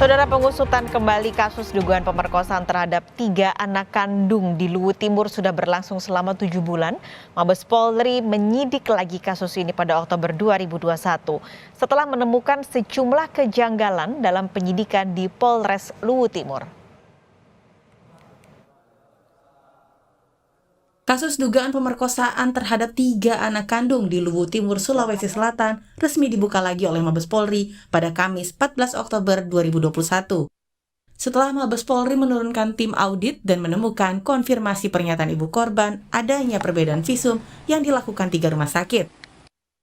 Saudara, pengusutan kembali kasus dugaan pemerkosaan terhadap 3 anak kandung di Luwu Timur sudah berlangsung selama 7 bulan. Mabes Polri menyidik lagi kasus ini pada Oktober 2021 setelah menemukan sejumlah kejanggalan dalam penyidikan di Polres Luwu Timur. Kasus dugaan pemerkosaan terhadap 3 anak kandung di Luwu Timur, Sulawesi Selatan resmi dibuka lagi oleh Mabes Polri pada Kamis 14 Oktober 2021. Setelah Mabes Polri menurunkan tim audit dan menemukan konfirmasi pernyataan ibu korban adanya perbedaan visum yang dilakukan 3 rumah sakit.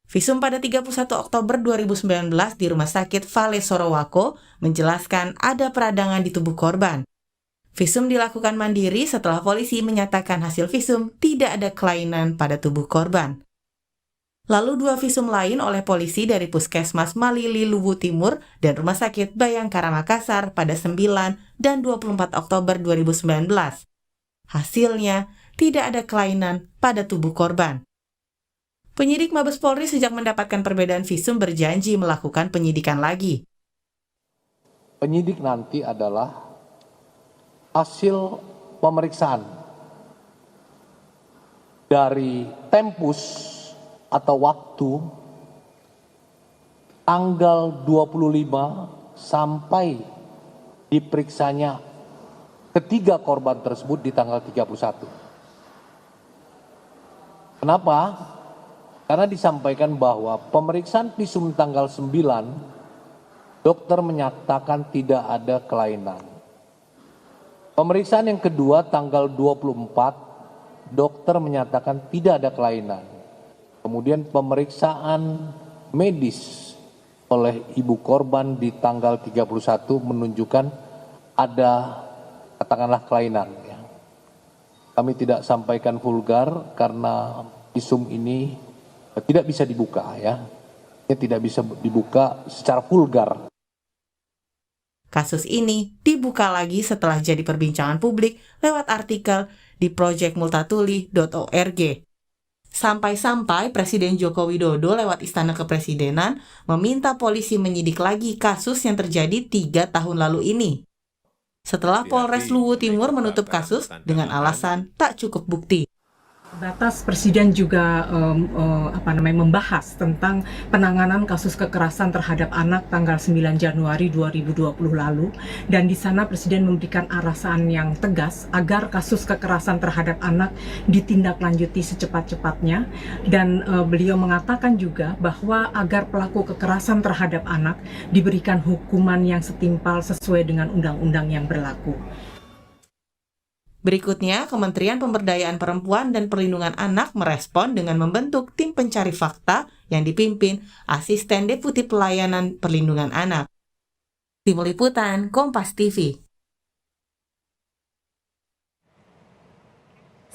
Visum pada 31 Oktober 2019 di Rumah Sakit Vale Sorowako menjelaskan ada peradangan di tubuh korban. Visum dilakukan mandiri setelah polisi menyatakan hasil visum tidak ada kelainan pada tubuh korban. Lalu 2 visum lain oleh polisi dari Puskesmas Malili Luwu Timur dan Rumah Sakit Bayangkara Makassar pada 9 dan 24 Oktober 2019. Hasilnya tidak ada kelainan pada tubuh korban. Penyidik Mabes Polri sejak mendapatkan perbedaan visum berjanji melakukan penyidikan lagi. Penyidik nanti adalah hasil pemeriksaan dari tempus atau waktu tanggal 25 sampai diperiksanya ketiga korban tersebut di tanggal 31. Kenapa? Karena disampaikan bahwa pemeriksaan visum tanggal 9 dokter menyatakan tidak ada kelainan. Pemeriksaan yang kedua tanggal 24, dokter menyatakan tidak ada kelainan. Kemudian pemeriksaan medis oleh ibu korban di tanggal 31 menunjukkan ada katakanlah kelainan. Ya. Kami tidak sampaikan vulgar karena visum ini tidak bisa dibuka ya. Tidak bisa dibuka secara vulgar. Kasus ini dibuka lagi setelah jadi perbincangan publik lewat artikel di projectmultatuli.org. Sampai-sampai Presiden Joko Widodo lewat Istana Kepresidenan meminta polisi menyidik lagi kasus yang terjadi 3 tahun lalu ini. Setelah Polres Luwu Timur menutup kasus dengan alasan tak cukup bukti. Batas Presiden juga membahas tentang penanganan kasus kekerasan terhadap anak tanggal 9 Januari 2020 lalu, dan di sana Presiden memberikan arahan yang tegas agar kasus kekerasan terhadap anak ditindaklanjuti secepat-cepatnya, dan beliau mengatakan juga bahwa agar pelaku kekerasan terhadap anak diberikan hukuman yang setimpal sesuai dengan undang-undang yang berlaku. Berikutnya, Kementerian Pemberdayaan Perempuan dan Perlindungan Anak merespon dengan membentuk tim pencari fakta yang dipimpin Asisten Deputi Pelayanan Perlindungan Anak. Tim Liputan Kompas TV.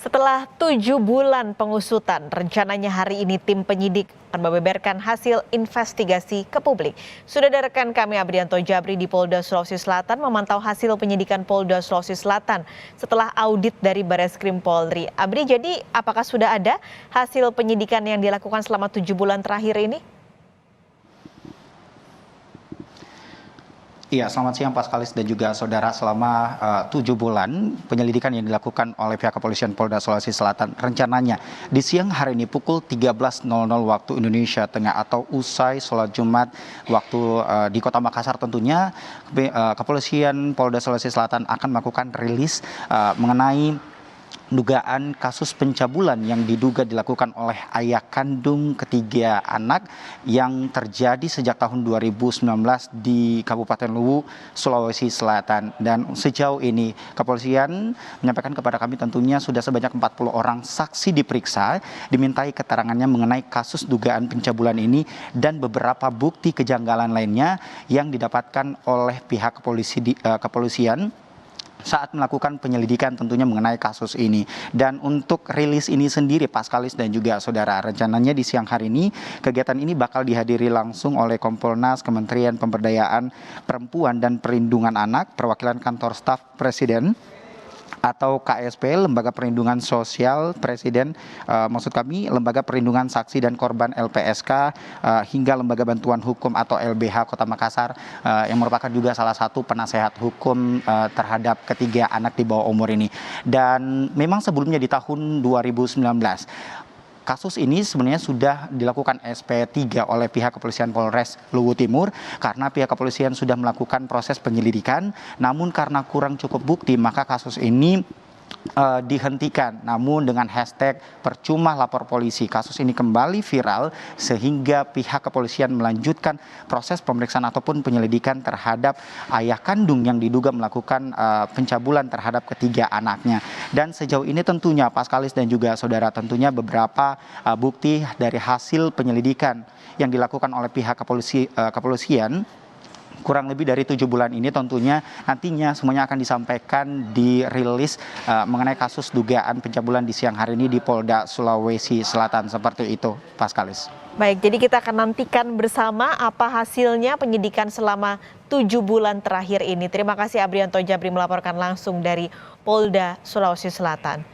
Setelah 7 bulan pengusutan, rencananya hari ini tim penyidik akan membeberkan hasil investigasi ke publik. Sudah ada rekan kami Abrianto Jabri di Polda Sulawesi Selatan memantau hasil penyidikan Polda Sulawesi Selatan setelah audit dari Bareskrim Polri. Abri, jadi apakah sudah ada hasil penyidikan yang dilakukan selama 7 bulan terakhir ini? Iya, selamat siang Pak Skalis dan juga saudara. Selama 7 bulan penyelidikan yang dilakukan oleh pihak kepolisian Polda Sulawesi Selatan rencananya di siang hari ini pukul 13.00 waktu Indonesia Tengah atau usai sholat Jumat waktu di Kota Makassar tentunya kepolisian Polda Sulawesi Selatan akan melakukan rilis mengenai dugaan kasus pencabulan yang diduga dilakukan oleh ayah kandung ketiga anak yang terjadi sejak tahun 2019 di Kabupaten Luwu, Sulawesi Selatan. Dan sejauh ini kepolisian menyampaikan kepada kami tentunya sudah sebanyak 40 orang saksi diperiksa, dimintai keterangannya mengenai kasus dugaan pencabulan ini dan beberapa bukti kejanggalan lainnya yang didapatkan oleh pihak kepolisian saat melakukan penyelidikan tentunya mengenai kasus ini. Dan untuk rilis ini sendiri Pak Skalis dan juga saudara, rencananya di siang hari ini kegiatan ini bakal dihadiri langsung oleh Kompolnas, Kementerian Pemberdayaan Perempuan dan Perlindungan Anak, perwakilan kantor staf Presiden, atau KSP, Lembaga Perlindungan Sosial Presiden, maksud kami Lembaga Perlindungan Saksi dan Korban LPSK, hingga Lembaga Bantuan Hukum atau LBH Kota Makassar, yang merupakan juga salah satu penasehat hukum terhadap ketiga anak di bawah umur ini. Dan memang sebelumnya di tahun 2019, kasus ini sebenarnya sudah dilakukan SP3 oleh pihak kepolisian Polres Luwu Timur karena pihak kepolisian sudah melakukan proses penyelidikan, namun karena kurang cukup bukti maka kasus ini dihentikan. Namun dengan hashtag percuma lapor polisi, kasus ini kembali viral sehingga pihak kepolisian melanjutkan proses pemeriksaan ataupun penyelidikan terhadap ayah kandung yang diduga melakukan pencabulan terhadap ketiga anaknya. Dan sejauh ini tentunya Paskalis dan juga saudara, tentunya beberapa bukti dari hasil penyelidikan yang dilakukan oleh pihak kepolisian kurang lebih dari 7 bulan ini tentunya nantinya semuanya akan disampaikan dirilis mengenai kasus dugaan pencabulan di siang hari ini di Polda Sulawesi Selatan, seperti itu Paskalis. Baik, jadi kita akan nantikan bersama apa hasilnya penyidikan selama 7 bulan terakhir ini. Terima kasih Abrianto Jabri melaporkan langsung dari Polda Sulawesi Selatan.